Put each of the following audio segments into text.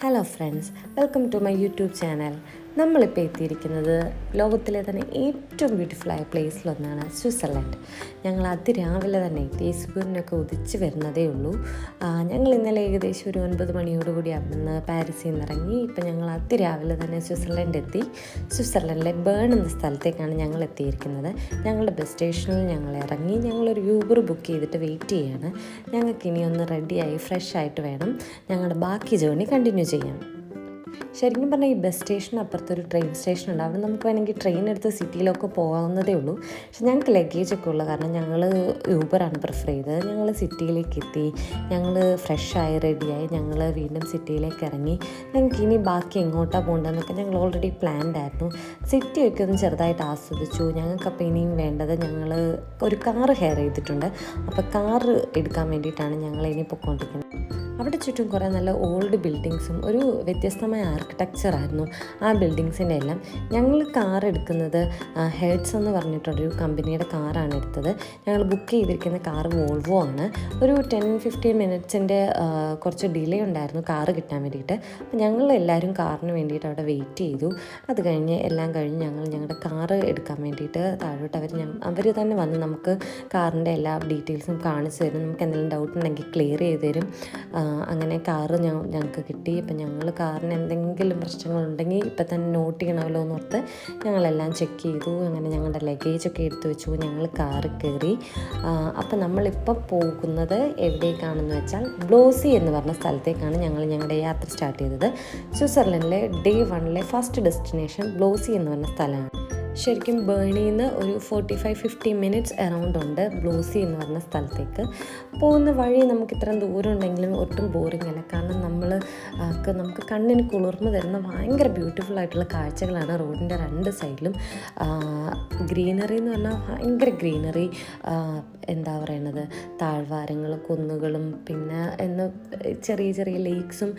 Hello friends, welcome to my YouTube channel. നമ്മളിപ്പോൾ എത്തിയിരിക്കുന്നത് ലോകത്തിലെ തന്നെ ഏറ്റവും ബ്യൂട്ടിഫുള്ളായ പ്ലേസിലൊന്നാണ് സ്വിറ്റ്സർലൻഡ്. ഞങ്ങൾ അതിരാവിലെ തന്നെ എത്തി. സൂര്യനൊക്കെ ഉദിച്ച് വരുന്നതേ ഉള്ളൂ. ഞങ്ങൾ ഇന്നലെ ഏകദേശം ഒരു 9 മണിയോടുകൂടി അവിടുന്ന് പാരീസിൽ നിന്ന് ഇറങ്ങി. ഇപ്പം ഞങ്ങൾ അതിരാവിലെ തന്നെ സ്വിറ്റ്സർലൻഡ് എത്തി. സ്വിറ്റ്സർലൻഡിലെ ബേൺ എന്ന സ്ഥലത്തേക്കാണ് ഞങ്ങൾ എത്തിയിരിക്കുന്നത്. ഞങ്ങളുടെ ബസ് സ്റ്റേഷനിൽ ഞങ്ങൾ ഇറങ്ങി. ഞങ്ങളൊരു യൂബർ ബുക്ക് ചെയ്തിട്ട് വെയിറ്റ് ചെയ്യാണ്. ഞങ്ങൾക്കിനി ഒന്ന് റെഡിയായി ഫ്രഷ് ആയിട്ട് വേണം ഞങ്ങളുടെ ബാക്കി ജേർണി കണ്ടിന്യൂ ചെയ്യാൻ. ശരിക്കും പറഞ്ഞാൽ ഈ ബസ് സ്റ്റേഷൻ അപ്പുറത്തൊരു ട്രെയിൻ സ്റ്റേഷൻ ഉണ്ട്. അവിടെ നമുക്ക് വേണമെങ്കിൽ ട്രെയിൻ എടുത്ത് സിറ്റിയിലൊക്കെ പോകാവുന്നതേ ഉള്ളൂ. പക്ഷെ ഞങ്ങൾക്ക് ലഗേജൊക്കെ ഉള്ളു കാരണം ഞങ്ങൾ യൂബറാണ് പ്രിഫർ ചെയ്തത്. ഞങ്ങൾ സിറ്റിയിലേക്ക് എത്തി. ഞങ്ങൾ ഫ്രഷായി റെഡിയായി ഞങ്ങൾ വീണ്ടും സിറ്റിയിലേക്ക് ഇറങ്ങി. ഞങ്ങൾക്ക് ഇനി ബാക്കി എങ്ങോട്ടാണ് പോകേണ്ടതെന്നൊക്കെ ഞങ്ങൾ ഓൾറെഡി പ്ലാൻഡ് ആയിരുന്നു. സിറ്റിയൊക്കെ ഒന്ന് ചെറുതായിട്ട് ആസ്വദിച്ചു. ഞങ്ങൾക്കപ്പോൾ ഇനിയും വേണ്ടത് ഞങ്ങൾ ഒരു കാറ് ഹെയർ ചെയ്തിട്ടുണ്ട്. അപ്പോൾ കാറ് എടുക്കാൻ വേണ്ടിയിട്ടാണ് ഞങ്ങൾ ഇനി പൊയ്ക്കൊണ്ടിരിക്കുന്നത്. അവിടെ ചുറ്റും കുറേ നല്ല ഓൾഡ് ബിൽഡിങ്സും ഒരു വ്യത്യസ്തമായ ആർക്കിടെക്ചറായിരുന്നു ആ ബിൽഡിങ്സിൻ്റെ എല്ലാം. ഞങ്ങൾ കാർ എടുക്കുന്നത് ഹെഡ്സ് എന്ന് പറഞ്ഞിട്ടൊരു കമ്പനിയുടെ കാറാണ് എടുത്തത്. ഞങ്ങൾ ബുക്ക് ചെയ്തിരിക്കുന്ന കാർ വോൾവോ ആണ്. ഒരു 10-15 മിനിറ്റ്സിൻ്റെ കുറച്ച് ഡിലേ ഉണ്ടായിരുന്നു കാറ് കിട്ടാൻ വേണ്ടിയിട്ട്. അപ്പോൾ ഞങ്ങൾ എല്ലാവരും കാറിന് വേണ്ടിയിട്ട് അവിടെ വെയിറ്റ് ചെയ്തു. അത് കഴിഞ്ഞ് എല്ലാം കഴിഞ്ഞ് ഞങ്ങൾ ഞങ്ങളുടെ കാറ് എടുക്കാൻ വേണ്ടിയിട്ട് താഴോട്ട് അവർ തന്നെ വന്ന് നമുക്ക് കാറിൻ്റെ എല്ലാ ഡീറ്റെയിൽസും കാണിച്ചു തരും. നമുക്ക് എന്തെങ്കിലും ഡൗട്ട് ഉണ്ടെങ്കിൽ ക്ലിയർ ചെയ്ത് തരും. അങ്ങനെ കാറ് ഞങ്ങൾക്ക് കിട്ടി. ഇപ്പം ഞങ്ങൾ കാറിന് എന്തെങ്കിലും പ്രശ്നങ്ങളുണ്ടെങ്കിൽ ഇപ്പം തന്നെ നോട്ട് ചെയ്യണമല്ലോ എന്നോർത്ത് ഞങ്ങളെല്ലാം ചെക്ക് ചെയ്തു. അങ്ങനെ ഞങ്ങളുടെ ലഗേജൊക്കെ എടുത്തു വെച്ചു. ഞങ്ങൾ കാറ് കയറി. അപ്പം നമ്മളിപ്പോൾ പോകുന്നത് എവിടേക്കാണെന്ന് വെച്ചാൽ ബ്ലോസി എന്ന് പറഞ്ഞ സ്ഥലത്തേക്കാണ് ഞങ്ങളുടെ യാത്ര സ്റ്റാർട്ട് ചെയ്തത്. സ്വിറ്റ്സർലൻഡിലെ ഡേ 1 ഫസ്റ്റ് ഡെസ്റ്റിനേഷൻ ബ്ലോസി എന്ന് പറഞ്ഞ സ്ഥലമാണ്. ശരിക്കും ബേണിൽ നിന്ന് ഒരു 45-50 മിനിറ്റ്സ് അറൗണ്ട് ഉണ്ട് ബ്ലോസി എന്ന് പറഞ്ഞ സ്ഥലത്തേക്ക്. പോകുന്ന വഴി നമുക്ക് ഇത്രയും ദൂരം ഉണ്ടെങ്കിലും ഒട്ടും ബോറിംഗ് അല്ല. കാരണം നമുക്ക് കണ്ണിന് കുളിർമ തരുന്ന ഭയങ്കര ബ്യൂട്ടിഫുൾ ആയിട്ടുള്ള കാഴ്ചകളാണ് റോഡിൻ്റെ 2 സൈഡിലും. ഗ്രീനറി എന്ന് പറഞ്ഞാൽ ഭയങ്കര ഗ്രീനറി. എന്താ പറയണത്, താഴ്വാരങ്ങളും കുന്നുകളും പിന്നെ ചെറിയ ചെറിയ ലേക്സും.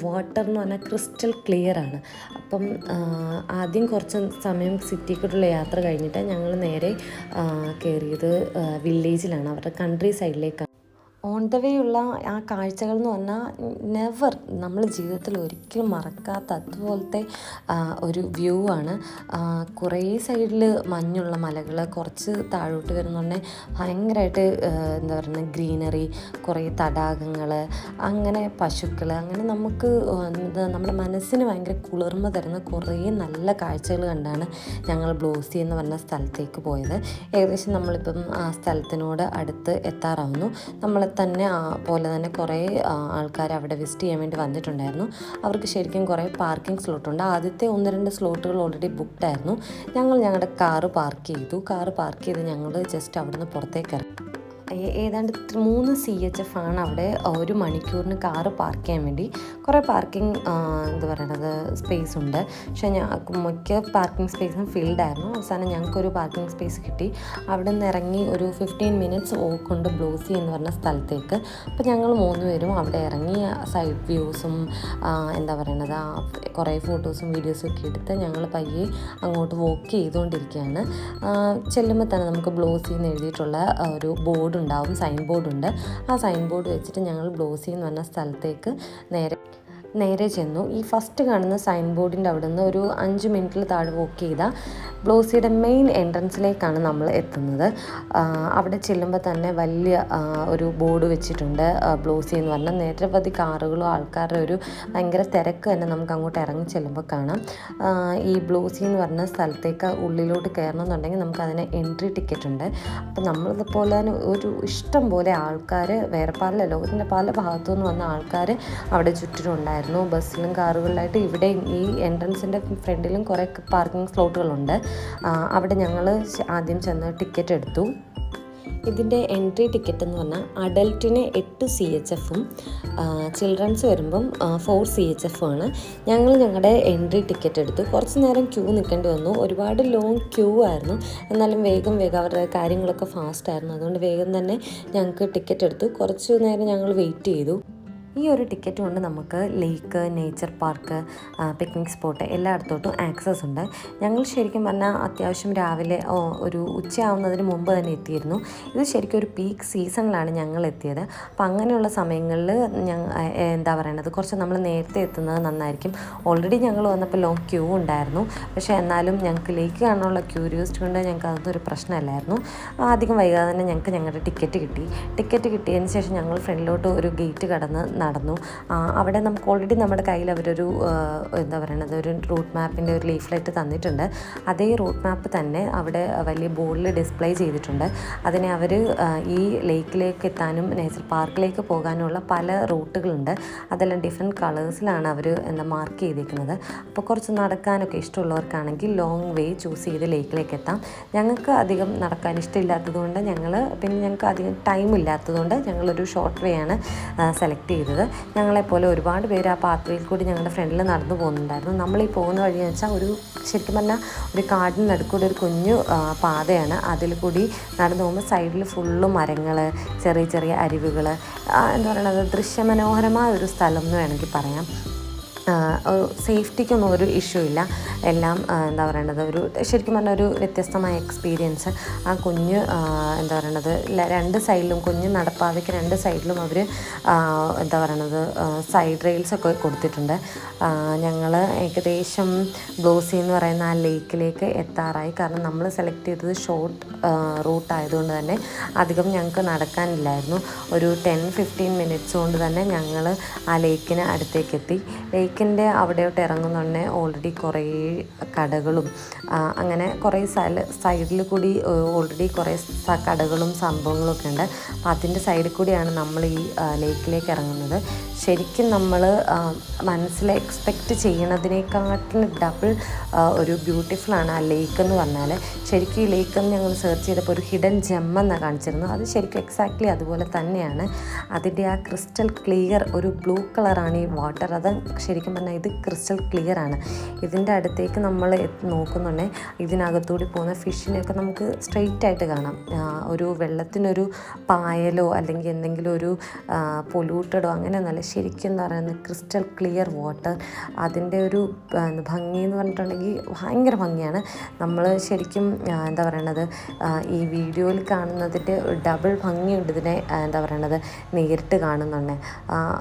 വാട്ടർ എന്ന് പറഞ്ഞാൽ ക്രിസ്റ്റൽ ക്ലിയർ ആണ്. അപ്പം ആദ്യം കുറച്ച് സമയം സിറ്റിക്കുള്ള യാത്ര കഴിഞ്ഞിട്ട് ഞങ്ങൾ നേരെ കയറിയത് വില്ലേജിലാണ്, അവരുടെ കൺട്രി സൈഡിലേക്കാണ്. ഓൺ ദ വേ ഉള്ള ആ കാഴ്ചകൾ എന്ന് പറഞ്ഞാൽ നമ്മൾ ജീവിതത്തിൽ ഒരിക്കലും മറക്കാത്ത അതുപോലത്തെ ഒരു വ്യൂ ആണ്. കുറേ സൈഡിൽ മഞ്ഞുള്ള മലകൾ, കുറച്ച് താഴോട്ട് വരുന്നുണ്ടെ ഭയങ്കരമായിട്ട് എന്താ പറയുക ഗ്രീനറി, കുറേ തടാകങ്ങൾ, അങ്ങനെ പശുക്കൾ, അങ്ങനെ നമുക്ക് നമ്മുടെ മനസ്സിന് ഭയങ്കര കുളിർമ തരുന്ന കുറേ നല്ല കാഴ്ചകൾ കണ്ടാണ് ഞങ്ങൾ ബ്ലോസി എന്ന് പറഞ്ഞ സ്ഥലത്തേക്ക് പോയത്. ഏകദേശം നമ്മളിപ്പം ആ സ്ഥലത്തിനോട് അടുത്ത് എത്താറാവുന്നു. നമ്മളെ പോലെ തന്നെ കുറേ ആൾക്കാർ അവിടെ വിസിറ്റ് ചെയ്യാൻ വേണ്ടി വന്നിട്ടുണ്ടായിരുന്നു. അവർക്ക് ശരിക്കും കുറേ പാർക്കിംഗ് സ്ലോട്ടുണ്ട്. ആദ്യത്തെ 1-2 സ്ലോട്ടുകൾ ഓൾറെഡി ബുക്ക്ഡ് ആയിരുന്നു. ഞങ്ങളുടെ കാറ് പാർക്ക് ചെയ്ത് ഞങ്ങൾ ജസ്റ്റ് അവിടെ നിന്ന് പുറത്തേക്ക് ഇറങ്ങി. ഏതാണ്ട് 3 CHF ആണ് അവിടെ 1 മണിക്കൂറിന് കാറ് പാർക്ക് ചെയ്യാൻ വേണ്ടി. കുറേ പാർക്കിംഗ് എന്താ പറയണത് സ്പേസ് ഉണ്ട്. പക്ഷേ മിക്ക പാർക്കിംഗ് സ്പേസും ഫിൽഡ് ആയിരുന്നു. അവസാനം ഞങ്ങൾക്കൊരു പാർക്കിംഗ് സ്പേസ് കിട്ടി. അവിടെ നിന്ന് ഇറങ്ങി ഒരു 15 മിനിറ്റ്സ് വോക്കുണ്ട് ബ്ലോസി എന്ന് പറഞ്ഞ സ്ഥലത്തേക്ക്. അപ്പോൾ ഞങ്ങൾ 3 പേരും അവിടെ ഇറങ്ങി സൈഡ് വ്യൂസും എന്താ പറയണത് കുറേ ഫോട്ടോസും വീഡിയോസും ഒക്കെ എടുത്ത് ഞങ്ങൾ പയ്യെ അങ്ങോട്ട് വോക്ക് ചെയ്തുകൊണ്ടിരിക്കുകയാണ്. ചെല്ലുമ്പോൾ തന്നെ നമുക്ക് ബ്ലോസി എന്ന് എഴുതിയിട്ടുള്ള ഒരു ബോർഡ് ഉണ്ടാവും, സൈൻ ബോർഡ് ഉണ്ട്. ആ സൈൻ ബോർഡ് വെച്ചിട്ട് ഞങ്ങൾ ബ്ലോസി എന്ന് പറഞ്ഞ സ്ഥലത്തേക്ക് നേരെ ചെന്നു. ഈ ഫസ്റ്റ് കാണുന്ന സൈൻ ബോർഡിൻ്റെ അവിടെ നിന്ന് ഒരു 5 മിനിറ്റിൽ താഴെ വോക്ക് ചെയ്താൽ ബ്ലോസിയുടെ മെയിൻ എൻട്രൻസിലേക്കാണ് നമ്മൾ എത്തുന്നത്. അവിടെ ചെല്ലുമ്പോൾ തന്നെ വലിയ ഒരു ബോർഡ് വെച്ചിട്ടുണ്ട് ബ്ലോസി എന്ന് പറഞ്ഞാൽ. നിരവധി കാറുകളും ആൾക്കാരുടെ ഒരു ഭയങ്കര തിരക്ക് തന്നെ നമുക്ക് അങ്ങോട്ട് ഇറങ്ങി ചെല്ലുമ്പോൾ കാണാം. ഈ ബ്ലോസി എന്ന് പറഞ്ഞ സ്ഥലത്തേക്ക് ഉള്ളിലോട്ട് കയറണമെന്നുണ്ടെങ്കിൽ നമുക്കതിന് എൻട്രി ടിക്കറ്റ് ഉണ്ട്. അപ്പോൾ നമ്മളിതുപോലെ തന്നെ ഒരു ഇഷ്ടം പോലെ ആൾക്കാർ ലോകത്തിൻ്റെ പല ഭാഗത്തു നിന്ന് വന്ന ആൾക്കാർ അവിടെ ചുറ്റിലുണ്ടായിരുന്നു. ബസ്സിലും കാറുകളിലായിട്ട് ഇവിടെ ഈ എൻട്രൻസിൻ്റെ ഫ്രണ്ടിലും കുറേ പാർക്കിംഗ് സ്ലോട്ടുകളുണ്ട്. അവിടെ ഞങ്ങൾ ആദ്യം ചെന്ന് ടിക്കറ്റ് എടുത്തു. ഇതിൻ്റെ എൻട്രി ടിക്കറ്റ് എന്ന് പറഞ്ഞാൽ അഡൽട്ടിന് 8 CHFും ചിൽഡ്രൻസ് വരുമ്പം 4 CHFും ആണ്. ഞങ്ങളുടെ എൻട്രി ടിക്കറ്റ് എടുത്തു. കുറച്ച് നേരം ക്യൂ നിൽക്കേണ്ടി വന്നു. ഒരുപാട് ലോങ് ക്യൂ ആയിരുന്നു. എന്നാലും വേഗം അവരുടെ കാര്യങ്ങളൊക്കെ ഫാസ്റ്റ് ആയിരുന്നു. അതുകൊണ്ട് വേഗം തന്നെ ഞങ്ങൾക്ക് ടിക്കറ്റ് എടുത്തു. കുറച്ച് നേരം ഞങ്ങൾ വെയിറ്റ് ചെയ്തു. ഈ ഒരു ടിക്കറ്റ് കൊണ്ട് നമുക്ക് lake, nature park, picnic spot എല്ലായിടത്തോട്ടും ആക്സസ് ഉണ്ട്. ഞങ്ങൾ ശരിക്കും പറഞ്ഞാൽ അത്യാവശ്യം രാവിലെ ഒരു ഉച്ചയാവുന്നതിന് മുമ്പ് തന്നെ എത്തിയിരുന്നു. ഇത് ശരിക്കും ഒരു പീക്ക് സീസണിലാണ് ഞങ്ങൾ എത്തിയത്. അപ്പോൾ അങ്ങനെയുള്ള സമയങ്ങളിൽ എന്താ പറയണത്, കുറച്ച് നമ്മൾ നേരത്തെ എത്തുന്നത് നന്നായിരിക്കും. ഓൾറെഡി ഞങ്ങൾ വന്നപ്പോൾ ലോങ് ക്യൂ ഉണ്ടായിരുന്നു. പക്ഷേ എന്നാലും ഞങ്ങൾക്ക് ലേക്ക് കാണാനുള്ള ക്യൂരിയോസിറ്റി കൊണ്ട് ഞങ്ങൾക്ക് അതൊരു പ്രശ്നമല്ലായിരുന്നു. അധികം വൈകാതെ തന്നെ ഞങ്ങൾക്ക് ഞങ്ങളുടെ ടിക്കറ്റ് കിട്ടിയതിന് ശേഷം ഞങ്ങൾ ഫ്രണ്ടിലോട്ട് ഒരു ഗേറ്റ് കടന്ന് നടന്നു. അവിടെ നമുക്ക് ഓൾറെഡി നമ്മുടെ കയ്യിൽ അവരൊരു എന്താ പറയണത്, ഒരു റൂട്ട് മാപ്പിൻ്റെ ഒരു ലീഫ്ലെറ്റ് തന്നിട്ടുണ്ട്. അതേ റൂട്ട് മാപ്പ് തന്നെ അവിടെ വലിയ ബോർഡിൽ ഡിസ്പ്ലേ ചെയ്തിട്ടുണ്ട്. അതിനെ അവർ ഈ ലേക്കിലേക്ക് എത്താനും നേച്ചർ പാർക്കിലേക്ക് പോകാനുള്ള പല റൂട്ടുകളുണ്ട്. അതെല്ലാം ഡിഫറെൻറ്റ് കളേഴ്സിലാണ് അവർ മാർക്ക് ചെയ്തിരിക്കുന്നത്. അപ്പോൾ കുറച്ച് നടക്കാനൊക്കെ ഇഷ്ടമുള്ളവർക്കാണെങ്കിൽ ലോങ് വേ ചൂസ് ചെയ്ത് ലേക്കിലേക്ക് എത്താം. ഞങ്ങൾക്ക് അധികം നടക്കാൻ ഇഷ്ടമില്ലാത്തതുകൊണ്ട് ഞങ്ങൾക്ക് അധികം ടൈം ഇല്ലാത്തതുകൊണ്ട് ഞങ്ങളൊരു ഷോർട്ട് വേ ആണ് സെലക്ട് ചെയ്തത്. ഞങ്ങളെപ്പോലെ ഒരുപാട് പേര് ആ പാത്ത് വേയിൽ കൂടി ഞങ്ങളുടെ ഫ്രണ്ടിൽ നടന്നു പോകുന്നുണ്ടായിരുന്നു. നമ്മളീ പോകുന്ന വഴിയെന്ന് വെച്ചാൽ ശരിക്കും പറഞ്ഞാൽ ഒരു കാടിന് നടുക്കൂടെ ഒരു കുഞ്ഞു പാതയാണ്. അതിൽ കൂടി നടന്നു പോകുമ്പോൾ സൈഡിൽ ഫുള്ള് മരങ്ങൾ, ചെറിയ ചെറിയ അരുവികൾ, എന്താ പറയുന്നത്, ദൃശ്യമനോഹരമായ ഒരു സ്ഥലം എന്ന് വേണമെങ്കിൽ പറയാം. സേഫ്റ്റിക്കൊന്നും ഒരു ഇഷ്യൂ ഇല്ല. എല്ലാം എന്താ പറയണത്, ശരിക്കും പറഞ്ഞാൽ ഒരു വ്യത്യസ്തമായ എക്സ്പീരിയൻസ്. ആ കുഞ്ഞ് എന്താ പറയണത്, രണ്ട് സൈഡിലും, കുഞ്ഞ് നടപ്പാതയ്ക്ക് രണ്ട് സൈഡിലും അവർ എന്താ പറയണത് സൈഡ് റെയിൽസൊക്കെ കൊടുത്തിട്ടുണ്ട്. ഞങ്ങൾ ഏകദേശം ബ്ലോസി എന്ന് പറയുന്ന ആ ലേക്കിലേക്ക് എത്താറായി. കാരണം നമ്മൾ സെലക്ട് ചെയ്തത് ഷോർട്ട് റൂട്ടായതുകൊണ്ട് തന്നെ അധികം ഞങ്ങൾക്ക് നടക്കാനില്ലായിരുന്നു. ഒരു 10-15 മിനിറ്റ്സ് കൊണ്ട് തന്നെ ഞങ്ങൾ ആ ലേക്കിന് അടുത്തേക്ക് എത്തി. ലേക്കിൻ്റെ അവിടെയോട്ട് ഇറങ്ങുന്നുണ്ടെ ഓൾറെഡി കുറേ കടകളും അങ്ങനെ കുറേ സൈഡിൽ കൂടി ഓൾറെഡി കുറേ കടകളും സംഭവങ്ങളൊക്കെ ഉണ്ട്. അപ്പം അതിൻ്റെ സൈഡിൽ കൂടിയാണ് നമ്മൾ ഈ ലേക്കിലേക്ക് ഇറങ്ങുന്നത്. ശരിക്കും നമ്മൾ മനസ്സിൽ എക്സ്പെക്റ്റ് ചെയ്യണതിനേക്കാട്ടിലും ഡബിൾ ഒരു ബ്യൂട്ടിഫുള്ളാണ് ആ ലേക്ക് എന്ന് പറഞ്ഞാൽ. ശരിക്കും ഈ ലേക്കെന്ന് ഞങ്ങൾ സെർച്ച് ചെയ്തപ്പോൾ ഒരു ഹിഡൻ ജെമ്മെന്നാണ് കാണിച്ചിരുന്നത്. അത് ശരിക്കും എക്സാക്ട്ലി അതുപോലെ തന്നെയാണ്. അതിൻ്റെ ആ ക്രിസ്റ്റൽ ക്ലിയർ ഒരു ബ്ലൂ കളറാണ് ഈ വാട്ടർ. അത് ശരിക്കും പറഞ്ഞാൽ ഇത് ക്രിസ്റ്റൽ ക്ലിയർ ആണ്. ഇതിൻ്റെ അടുത്തേക്ക് നമ്മൾ നോക്കുന്നുണ്ടെങ്കിൽ ഇതിനകത്തൂടി പോകുന്ന ഫിഷിനെയൊക്കെ നമുക്ക് സ്ട്രെയിറ്റ് ആയിട്ട് കാണാം. ഒരു വെള്ളത്തിനൊരു പായലോ അല്ലെങ്കിൽ എന്തെങ്കിലും ഒരു പൊല്യൂട്ടഡോ അങ്ങനെയൊന്നുമല്ല. ശരിക്കും എന്താ പറയുന്നത്, ക്രിസ്റ്റൽ ക്ലിയർ വാട്ടർ. അതിൻ്റെ ഒരു ഭംഗി എന്ന് പറഞ്ഞിട്ടുണ്ടെങ്കിൽ ഭയങ്കര ഭംഗിയാണ്. നമ്മൾ ശരിക്കും എന്താ പറയണത്, ഈ വീഡിയോയിൽ കാണുന്നതിൻ്റെ ഡബിൾ ഭംഗിയുണ്ട് ഇതിനെ എന്താ പറയണത് നേരിട്ട് കാണുന്നുണ്ട്.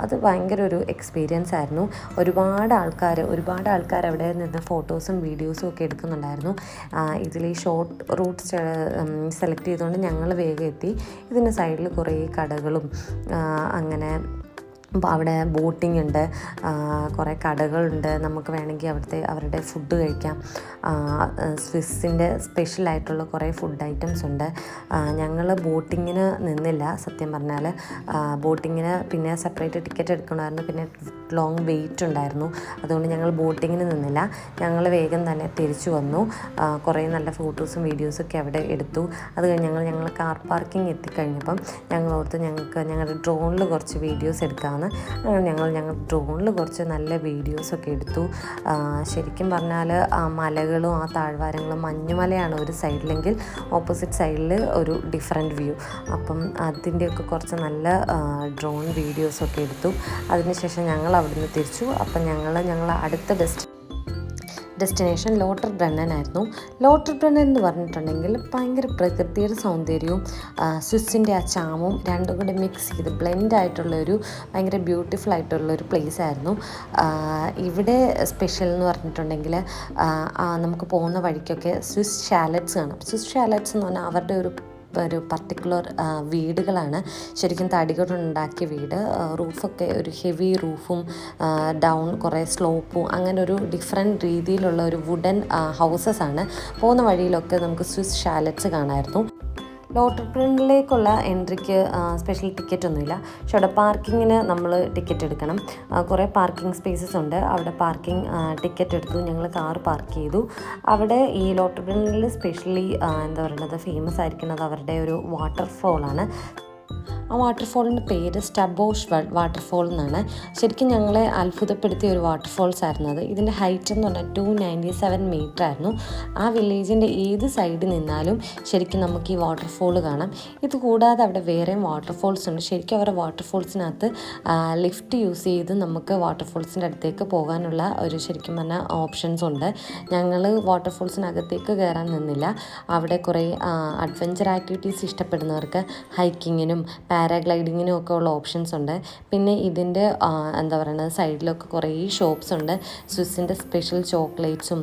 അത് ഭയങ്കര ഒരു എക്സ്പീരിയൻസ് ആയിരുന്നു. ഒരുപാട് ആൾക്കാർ അവിടെ നിന്ന് ഫോട്ടോസും വീഡിയോസും ഒക്കെ എടുക്കുന്നുണ്ടായിരുന്നു. ഇതിൽ ഈ ഷോർട്ട് റൂട്ട് സെലക്ട് ചെയ്തുകൊണ്ട് ഞങ്ങൾ വേഗം എത്തി. ഇതിൻ്റെ സൈഡിൽ കുറേ കടകളും അങ്ങനെ അപ്പോൾ അവിടെ ബോട്ടിംഗ് ഉണ്ട്, കുറേ കടകളുണ്ട്. നമുക്ക് വേണമെങ്കിൽ അവരുടെ ഫുഡ് കഴിക്കാം. സ്വിസ്സിൻ്റെ സ്പെഷ്യലായിട്ടുള്ള കുറേ ഫുഡ് ഐറ്റംസ് ഉണ്ട്. ഞങ്ങൾ ബോട്ടിങ്ങിന് നിന്നില്ല സത്യം പറഞ്ഞാൽ. ബോട്ടിങ്ങിന് പിന്നെ സെപ്പറേറ്റ് ടിക്കറ്റ് എടുക്കണമായിരുന്നു. പിന്നെ ലോങ് വെയിറ്റ് ഉണ്ടായിരുന്നു. അതുകൊണ്ട് ഞങ്ങൾ ബോട്ടിങ്ങിന് നിന്നില്ല. ഞങ്ങൾ വേഗം തന്നെ തിരിച്ചു വന്നു. കുറേ നല്ല ഫോട്ടോസും വീഡിയോസൊക്കെ അവിടെ എടുത്തു. അത് കഴിഞ്ഞ് ഞങ്ങൾ കാർ പാർക്കിംഗ് എത്തിക്കഴിഞ്ഞപ്പം ഞങ്ങളുടെ ഡ്രോണിൽ കുറച്ച് വീഡിയോസ് എടുക്കാമെന്ന്. ഞങ്ങൾ ഡ്രോണിൽ കുറച്ച് നല്ല വീഡിയോസൊക്കെ എടുത്തു. ശരിക്കും പറഞ്ഞാൽ ആ മലകളും ആ താഴ്വാരങ്ങളും, മഞ്ഞുമലയാണ് ഒരു സൈഡിലെങ്കിൽ ഓപ്പോസിറ്റ് സൈഡിൽ ഒരു ഡിഫറെൻറ്റ് വ്യൂ. അപ്പം അതിൻ്റെയൊക്കെ കുറച്ച് നല്ല ഡ്രോൺ വീഡിയോസൊക്കെ എടുത്തു. അതിനുശേഷം ഞങ്ങൾ അവിടുന്ന് തിരിച്ചു. അപ്പം ഞങ്ങൾ അടുത്ത ഡെസ്റ്റിനേഷൻ ലോട്ടർ ബ്രണ്ണൻ ആയിരുന്നു. ലോട്ടർ ബ്രണ്ണൻ എന്ന് പറഞ്ഞിട്ടുണ്ടെങ്കിൽ ഭയങ്കര പ്രകൃതിയുടെ സൗന്ദര്യവും സ്വിസ്സിൻ്റെ ആ ചാമും രണ്ടും കൂടി മിക്സ് ചെയ്ത് ബ്ലെൻഡ് ആയിട്ടുള്ളൊരു ഭയങ്കര ബ്യൂട്ടിഫുൾ ആയിട്ടുള്ളൊരു പ്ലേസ് ആയിരുന്നു. ഇവിടെ സ്പെഷ്യൽ എന്ന് പറഞ്ഞിട്ടുണ്ടെങ്കിൽ നമുക്ക് പോകുന്ന വഴിക്കൊക്കെ സ്വിസ് ഷാലറ്റ്സ് കാണാം. സ്വിസ് ഷാലറ്റ്സ് എന്ന് പറഞ്ഞാൽ അവരുടെ ഒരു പർട്ടിക്കുലർ വീടുകളാണ്. ശരിക്കും തടി കൊണ്ടുണ്ടാക്കിയ വീട്. റൂഫൊക്കെ ഒരു ഹെവി റൂഫും ഡൗൺ കുറേ സ്ലോപ്പും അങ്ങനെ ഒരു ഡിഫറെൻറ്റ് രീതിയിലുള്ള ഒരു വുഡൻ ഹൗസസ് ആണ്. പോകുന്ന വഴിയിലൊക്കെ നമുക്ക് സ്വിസ് ഷാലറ്റ്സ് കാണാമായിരുന്നു. ലോട്ടർ ബ്രണ്ണനിലേക്കുള്ള എൻട്രിക്ക് സ്പെഷ്യൽ ടിക്കറ്റ് ഒന്നുമില്ല. പക്ഷേ അവിടെ പാർക്കിങ്ങിന് നമ്മൾ ടിക്കറ്റ് എടുക്കണം. കുറേ പാർക്കിംഗ് സ്പേസസ് ഉണ്ട്. അവിടെ പാർക്കിംഗ് ടിക്കറ്റ് എടുത്തു. ഞങ്ങൾ കാർ പാർക്ക് ചെയ്തു. അവിടെ ഈ ലോട്ടർ ബ്രണ്ണനിൽ സ്പെഷ്യലി എന്താ പറയുന്നത് ഫേമസ് ആയിരിക്കുന്നത് അവരുടെ ഒരു വാട്ടർഫോളാണ്. ആ വാട്ടർഫോളിൻ്റെ പേര് സ്റ്റബോഷ് വാട്ടർഫോൾ എന്നാണ്. ശരിക്കും ഞങ്ങളെ അത്ഭുതപ്പെടുത്തിയ ഒരു വാട്ടർഫോൾസ് ആയിരുന്നു അത്. ഇതിൻ്റെ ഹൈറ്റ് എന്ന് പറഞ്ഞാൽ 297 മീറ്റർ ആയിരുന്നു. ആ വില്ലേജിൻ്റെ ഏത് സൈഡിൽ നിന്നാലും ശരിക്കും നമുക്ക് ഈ വാട്ടർഫോൾ കാണാം. ഇത് കൂടാതെ അവിടെ വേറെയും വാട്ടർഫോൾസ് ഉണ്ട്. ശരിക്കും അവരുടെ വാട്ടർഫോൾസിനകത്ത് ലിഫ്റ്റ് യൂസ് ചെയ്ത് നമുക്ക് വാട്ടർഫോൾസിൻ്റെ അടുത്തേക്ക് പോകാനുള്ള ഒരു ശരിക്കും പറഞ്ഞാൽ ഓപ്ഷൻസ് ഉണ്ട്. ഞങ്ങൾ വാട്ടർഫോൾസിനകത്തേക്ക് കയറാൻ നിന്നില്ല. അവിടെ കുറേ അഡ്വഞ്ചർ ആക്ടിവിറ്റീസ് ഇഷ്ടപ്പെടുന്നവർക്ക് ഹൈക്കിങ്ങിനും പാരാഗ്ലൈഡിങ്ങിനും ഒക്കെ ഉള്ള ഓപ്ഷൻസ് ഉണ്ട്. പിന്നെ ഇതിൻ്റെ എന്താ പറയുന്നത് സൈഡിലൊക്കെ കുറേ ഷോപ്സ് ഉണ്ട്. സ്വിസ്സിൻ്റെ സ്പെഷ്യൽ ചോക്ലേറ്റ്സും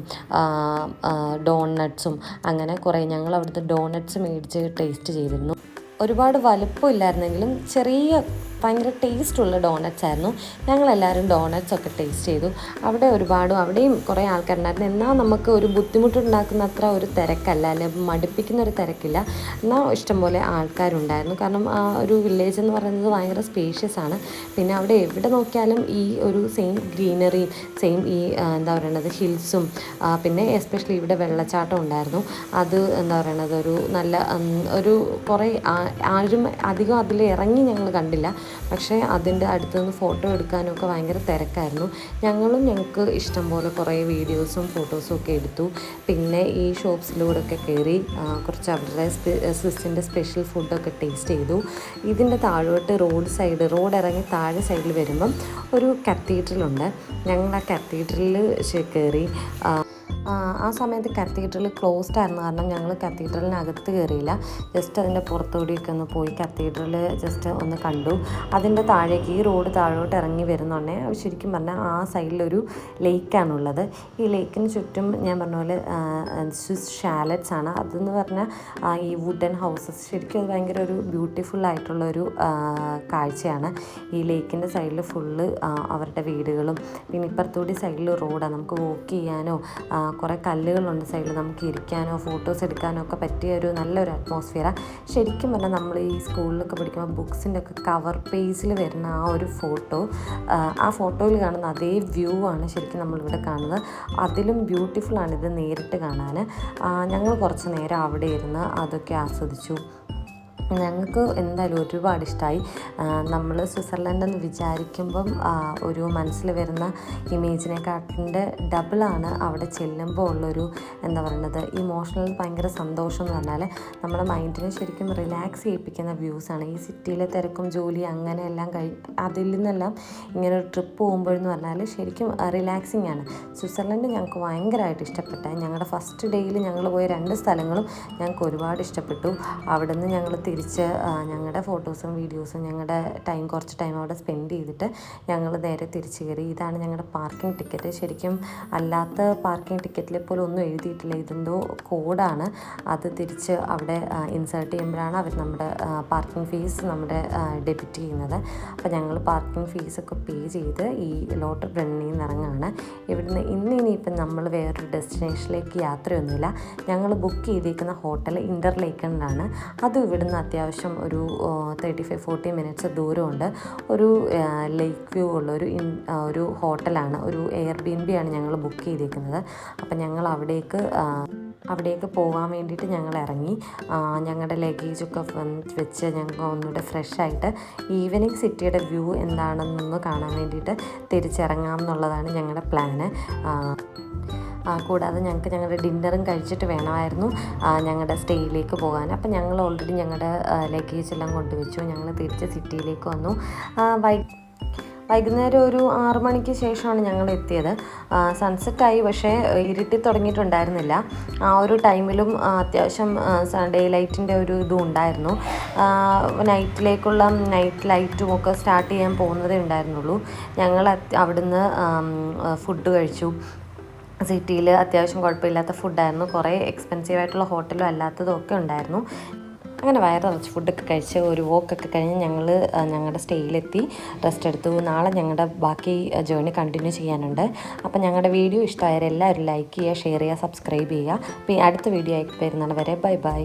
ഡോണട്ട്സും അങ്ങനെ കുറേ ഞങ്ങൾ അവിടുത്തെ ഡോണട്ട്സ് മേടിച്ച് ടേസ്റ്റ് ചെയ്തിരുന്നു. ഒരുപാട് വലുപ്പമില്ലായിരുന്നെങ്കിലും ചെറിയ ഭയങ്കര ടേസ്റ്റുള്ള ഡോണറ്റ്സ് ആയിരുന്നു. ഞങ്ങളെല്ലാവരും ഡോണറ്റ്സ് ഒക്കെ ടേസ്റ്റ് ചെയ്തു. അവിടെയും കുറേ ആൾക്കാരുണ്ടായിരുന്നു. എന്നാൽ നമുക്ക് ഒരു ബുദ്ധിമുട്ടുണ്ടാക്കുന്ന അത്ര ഒരു തിരക്കല്ല, അല്ലെങ്കിൽ മടുപ്പിക്കുന്ന ഒരു തിരക്കില്ല. എന്നാൽ ഇഷ്ടംപോലെ ആൾക്കാരുണ്ടായിരുന്നു. കാരണം ആ ഒരു വില്ലേജ് എന്ന് പറയുന്നത് ഭയങ്കര സ്പേഷ്യസ് ആണ്. പിന്നെ അവിടെ എവിടെ നോക്കിയാലും ഈ ഒരു സെയിം ഗ്രീനറിയും സെയിം ഈ എന്താ പറയുന്നത് ഹിൽസും പിന്നെ എസ്പെഷ്യലി ഇവിടെ വെള്ളച്ചാട്ടം ഉണ്ടായിരുന്നു. അത് എന്താ പറയുന്നത് ഒരു നല്ല ഒരു കുറേ ആരും അധികം അതിൽ ഇറങ്ങി ഞങ്ങൾ കണ്ടില്ല. പക്ഷേ അതിൻ്റെ അടുത്തുനിന്ന് ഫോട്ടോ എടുക്കാനൊക്കെ ഭയങ്കര തിരക്കായിരുന്നു. ഞങ്ങൾക്ക് ഇഷ്ടം പോലെ കുറേ വീഡിയോസും ഫോട്ടോസും ഒക്കെ എടുത്തു. പിന്നെ ഈ ഷോപ്സിലൂടെയൊക്കെ കയറി കുറച്ച് അവരുടെ സ്വിസ്സിൻ്റെ സ്പെഷ്യൽ ഫുഡൊക്കെ ടേസ്റ്റ് ചെയ്തു. ഇതിൻ്റെ താഴോട്ട് റോഡ് ഇറങ്ങി താഴെ സൈഡിൽ വരുമ്പം ഒരു കത്തീഡ്രലുണ്ട്. ഞങ്ങൾ ആ കത്തീഡ്രലിൽ കയറി. ആ സമയത്ത് കത്തീഡ്രൽ ക്ലോസ്ഡ് ആയിരുന്നു. കാരണം ഞങ്ങൾ കത്തീഡ്രലിനകത്ത് കയറിയില്ല. ജസ്റ്റ് അതിൻ്റെ പുറത്തുകൂടിയൊക്കെ ഒന്ന് പോയി കത്തീഡ്രൽ ജസ്റ്റ് ഒന്ന് കണ്ടു. അതിൻ്റെ താഴേക്ക് ഈ റോഡ് താഴോട്ട് ഇറങ്ങി വരുന്നുണ്ടേ ശരിക്കും പറഞ്ഞാൽ ആ സൈഡിലൊരു ലേക്കാണുള്ളത്. ഈ ലേക്കിന് ചുറ്റും ഞാൻ പറഞ്ഞ പോലെ സ്വിസ് ഷാലറ്റ്സ് ആണ്. അതെന്ന് പറഞ്ഞാൽ ഈ വുഡൻ ഹൗസസ് ശരിക്കും അത് ഭയങ്കര ഒരു ബ്യൂട്ടിഫുൾ ആയിട്ടുള്ളൊരു കാഴ്ചയാണ്. ഈ ലേക്കിൻ്റെ സൈഡിൽ ഫുള്ള് അവരുടെ വീടുകളും പിന്നെ ഇപ്പുറത്തൂടി സൈഡിൽ റോഡാണ്. നമുക്ക് വോക്ക് ചെയ്യാനോ കുറേ കല്ലുകളുണ്ട് സൈഡിൽ, നമുക്ക് ഇരിക്കാനോ ഫോട്ടോസ് എടുക്കാനോ ഒക്കെ പറ്റിയ ഒരു നല്ലൊരു അറ്റ്മോസ്ഫിയറാണ്. ശരിക്കും പറഞ്ഞാൽ നമ്മൾ ഈ സ്കൂളിലൊക്കെ പഠിക്കുമ്പോൾ ബുക്സിൻ്റെ ഒക്കെ കവർ പേജിൽ വരുന്ന ആ ഒരു ഫോട്ടോ, ആ ഫോട്ടോയിൽ കാണുന്ന അതേ വ്യൂ ആണ് ശരിക്കും നമ്മളിവിടെ കാണുന്നത്. അതിലും ബ്യൂട്ടിഫുള്ളാണ് ഇത് നേരിട്ട് കാണാൻ. ഞങ്ങൾ കുറച്ച് നേരം അവിടെ ഇരുന്ന് അതൊക്കെ ആസ്വദിച്ചു. ഞങ്ങൾക്ക് എന്തായാലും ഒരുപാട് ഇഷ്ടമായി. നമ്മൾ സ്വിറ്റ്സർലൻഡ് എന്ന് വിചാരിക്കുമ്പം ഒരു മനസ്സിൽ വരുന്ന ഇമേജിനെക്കാട്ടിൻ്റെ ഡബിളാണ് അവിടെ ചെല്ലുമ്പോൾ ഉള്ളൊരു എന്താ പറയുന്നത് ഇമോഷണൽ ഭയങ്കര സന്തോഷം എന്ന് പറഞ്ഞാൽ നമ്മുടെ മൈൻഡിനെ ശരിക്കും റിലാക്സ് ചെയ്യിപ്പിക്കുന്ന വ്യൂസാണ്. ഈ സിറ്റിയിലെ തിരക്കും ജോലി അങ്ങനെയെല്ലാം അതിൽ നിന്നെല്ലാം ഇങ്ങനെ ഒരു ട്രിപ്പ് പോകുമ്പോഴെന്ന് പറഞ്ഞാൽ ശരിക്കും റിലാക്സിങ് ആണ്. സ്വിറ്റ്സർലൻഡ് ഞങ്ങൾക്ക് ഭയങ്കരമായിട്ട് ഇഷ്ടപ്പെട്ട ഞങ്ങളുടെ ഫസ്റ്റ് ഡേയിൽ ഞങ്ങൾ പോയ 2 സ്ഥലങ്ങളും ഞങ്ങൾക്ക് ഒരുപാട് ഇഷ്ടപ്പെട്ടു. അവിടെ നിന്ന് ഞങ്ങൾ ഞങ്ങളുടെ ഫോട്ടോസും വീഡിയോസും ഞങ്ങളുടെ കുറച്ച് ടൈം അവിടെ സ്പെൻഡ് ചെയ്തിട്ട് ഞങ്ങൾ നേരെ തിരിച്ചു കയറി. ഇതാണ് ഞങ്ങളുടെ പാർക്കിംഗ് ടിക്കറ്റ്. ശരിക്കും അല്ലാത്ത പാർക്കിംഗ് ടിക്കറ്റിൽ പോലും ഒന്നും എഴുതിയിട്ടില്ല. ഇതെന്തോ കോഡാണ്. അത് തിരിച്ച് അവിടെ ഇൻസേർട്ട് ചെയ്യുമ്പോഴാണ് അവർ നമ്മുടെ പാർക്കിംഗ് ഫീസ് നമ്മുടെ ഡെബിറ്റ് ചെയ്യുന്നത്. അപ്പോൾ ഞങ്ങൾ പാർക്കിംഗ് ഫീസൊക്കെ പേ ചെയ്ത് ഈ ലോട്ടർ ബ്രണ്ണിൽ നിന്ന് ഇറങ്ങുകയാണ്. ഇവിടുന്ന് ഇനിയിപ്പം നമ്മൾ വേറൊരു ഡെസ്റ്റിനേഷനിലേക്ക് യാത്രയൊന്നുമില്ല. ഞങ്ങൾ ബുക്ക് ചെയ്തിരിക്കുന്ന ഹോട്ടൽ ഇൻ്റർലേക്കനിലാണ്. അതും ഇവിടുന്ന് അത്യാവശ്യം ഒരു 35-40 മിനിറ്റ്സ് ദൂരമുണ്ട്. ഒരു ലേക്ക് വ്യൂ ഉള്ള ഒരു ഹോട്ടലാണ്, ഒരു എയർബിഎൻബി ആണ് ഞങ്ങൾ ബുക്ക് ചെയ്തിരിക്കുന്നത്. അപ്പം ഞങ്ങൾ അവിടേക്ക് പോകാൻ വേണ്ടിയിട്ട് ഞങ്ങൾ ഇറങ്ങി. ഞങ്ങളുടെ ലഗേജൊക്കെ വെച്ച് ഞങ്ങൾ ഒന്നുകൂടെ ഫ്രഷായിട്ട് ഈവനിങ് സിറ്റിയുടെ വ്യൂ എന്താണെന്നൊന്ന് കാണാൻ വേണ്ടിയിട്ട് തിരിച്ചിറങ്ങാം എന്നുള്ളതാണ് ഞങ്ങളുടെ പ്ലാന്. കൂടാതെ ഞങ്ങൾക്ക് ഞങ്ങളുടെ ഡിന്നറും കഴിച്ചിട്ട് വേണമായിരുന്നു ഞങ്ങളുടെ സ്റ്റേയിലേക്ക് പോകാൻ. അപ്പം ഞങ്ങൾ ഓൾറെഡി ഞങ്ങളുടെ ലഗേജ് എല്ലാം കൊണ്ടുവച്ചു. ഞങ്ങൾ തിരിച്ച് സിറ്റിയിലേക്ക് വന്നു. വൈകുന്നേരം ഒരു 6 മണിക്ക് ശേഷമാണ് ഞങ്ങൾ എത്തിയത്. സൺസെറ്റായി, പക്ഷേ ഇരുട്ടി തുടങ്ങിയിട്ടുണ്ടായിരുന്നില്ല. ആ ഒരു ടൈമിലും അത്യാവശ്യം ഡേ ലൈറ്റിൻ്റെ ഒരു ഇതും ഉണ്ടായിരുന്നു. നൈറ്റ് ലൈറ്റും ഒക്കെ സ്റ്റാർട്ട് ചെയ്യാൻ പോകുന്നതേ ഉണ്ടായിരുന്നുള്ളൂ. ഞങ്ങൾ അവിടുന്ന് ഫുഡ് കഴിച്ചു. സിറ്റിയിൽ അത്യാവശ്യം കുഴപ്പമില്ലാത്ത ഫുഡായിരുന്നു. കുറേ എക്സ്പെൻസീവായിട്ടുള്ള ഹോട്ടലും അല്ലാത്തതും ഒക്കെ ഉണ്ടായിരുന്നു. അങ്ങനെ വയറിറച്ച് ഫുഡൊക്കെ കഴിച്ച് ഒരു വോക്കൊക്കെ കഴിഞ്ഞ് ഞങ്ങൾ ഞങ്ങളുടെ സ്റ്റേയിലെത്തി റെസ്റ്റ് എടുത്തു. നാളെ ഞങ്ങളുടെ ബാക്കി ജേർണി കണ്ടിന്യൂ ചെയ്യാനുണ്ട്. അപ്പം ഞങ്ങളുടെ വീഡിയോ ഇഷ്ടമായാൽ എല്ലാവരും ലൈക്ക് ചെയ്യുക, ഷെയർ ചെയ്യുക, സബ്സ്ക്രൈബ് ചെയ്യുക. പിന്നെ അടുത്ത വീഡിയോ ആയിട്ട് വരുന്നത് വരെ ബൈ.